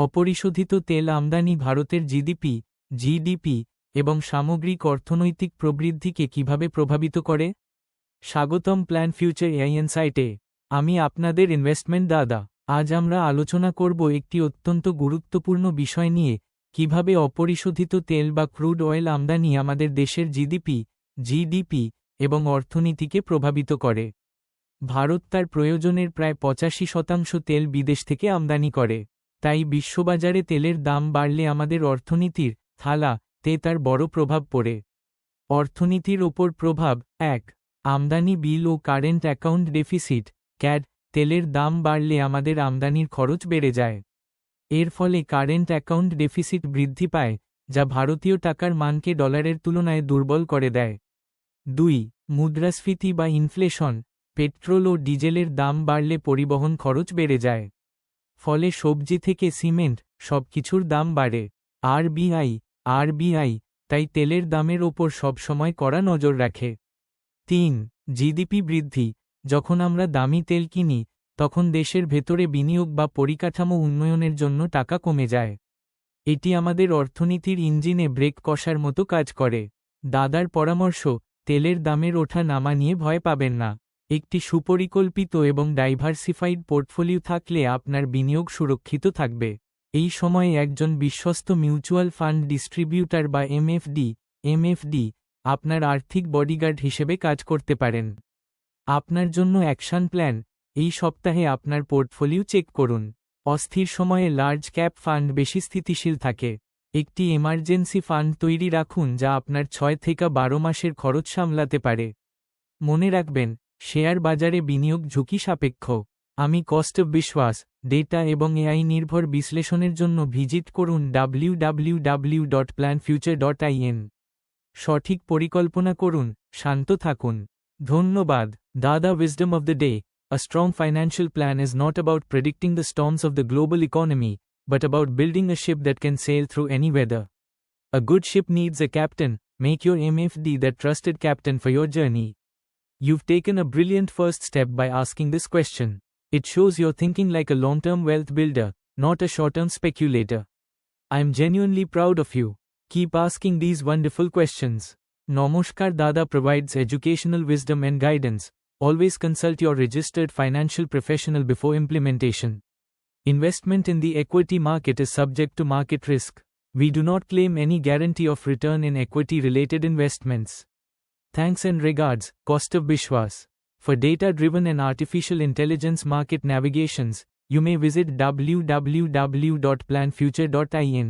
অপরিশোধিত তেল আমদানি ভারতের জিডিপি এবং সামগ্রিক অর্থনৈতিক প্রবৃদ্ধিকে কিভাবে প্রভাবিত করে? স্বাগতম প্ল্যান ফিউচার এআই ইনসাইটে। আমি আপনাদের ইনভেস্টমেন্ট দাদা। আজ আমরা আলোচনা করব একটি অত্যন্ত গুরুত্বপূর্ণ বিষয় নিয়ে, কিভাবে অপরিশোধিত তেল বা ক্রুড অয়েল আমদানি আমাদের দেশের জিডিপি এবং অর্থনীতিকে প্রভাবিত করে। ভারত তার প্রয়োজনের প্রায় 85% তেল বিদেশ থেকে আমদানি করে। তাই বিশ্ববাজারে তেলের দাম বাড়লে আমাদের অর্থনীতির থালাতে তার বড় প্রভাব পড়ে। অর্থনীতির ওপর প্রভাব 1. আমদানি বিল ও কারেন্ট অ্যাকাউন্ট ডেফিসিট ক্যাড। তেলের দাম বাড়লে আমাদের আমদানির খরচ বেড়ে যায়। এর ফলে কারেন্ট অ্যাকাউন্ট ডেফিসিট বৃদ্ধি পায়, যা ভারতীয় টাকার মানকে ডলারের তুলনায় দুর্বল করে দেয়। 2. মুদ্রাস্ফীতি বা ইনফ্লেশন। পেট্রোল ও ডিজেলের দাম বাড়লে পরিবহন খরচ বেড়ে যায়। ফলে সবজি থেকে সিমেন্ট সবকিছুর দাম বাড়ে। আরবিআই তাই তেলের দামের ওপর সবসময় কড়া নজর রাখে। 3. জিডিপি বৃদ্ধি। যখন আমরা দামি তেল কিনি, তখন দেশের ভেতরে বিনিয়োগ বা পরিকাঠামো উন্নয়নের জন্য টাকা কমে যায়। এটি আমাদের অর্থনীতির ইঞ্জিনে ব্রেক কষার মতো কাজ করে। দাদার পরামর্শ, তেলের দামের ওঠা নামা নিয়ে ভয় পাবেন না। একটি সুপরিকল্পিত এবং ডাইভার্সিফাইড পোর্টফোলিও থাকলে আপনার বিনিয়োগ সুরক্ষিত থাকবে। এই সময়ে একজন বিশ্বস্ত মিউচুয়াল ফান্ড ডিস্ট্রিবিউটর বা এমএফডি আপনার আর্থিক বডিগার্ড হিসেবে কাজ করতে পারেন। আপনার জন্য অ্যাকশন প্ল্যান। এই সপ্তাহে আপনার পোর্টফোলিও চেক করুন। অস্থির সময়ে লার্জ ক্যাপ ফান্ড বেশি স্থিতিশীল থাকে। একটি এমার্জেন্সি ফান্ড তৈরি রাখুন যা আপনার 6 থেকে 12 মাসের খরচ সামলাতে পারে। মনে রাখবেন, শেয়ার বাজারে বিনিয়োগ ঝুঁকি সাপেক্ষ। আমি কস্ট অফ বিশ্বাস, ডেটা এবং এআই নির্ভর বিশ্লেষণের জন্য ভিজিট করুন www.planfuture.in। সঠিক পরিকল্পনা করুন, শান্ত থাকুন। ধন্যবাদ। দাদা wisdom of the day. A strong financial plan is not about predicting the storms of the global economy, but about building a ship that can sail through any weather. A good ship needs a captain. Make your MFD that trusted captain for your journey. You've taken a brilliant first step by asking this question. It shows you're thinking like a long-term wealth builder, not a short-term speculator. I'm genuinely proud of you. Keep asking these wonderful questions. Namaskar Dada provides educational wisdom and guidance. Always consult your registered financial professional before implementation. Investment in the equity market is subject to market risk. We do not claim any guarantee of return in equity-related investments. Thanks and regards, Cost of Bishwas. For data-driven and artificial intelligence market navigations, you may visit www.planfuture.in.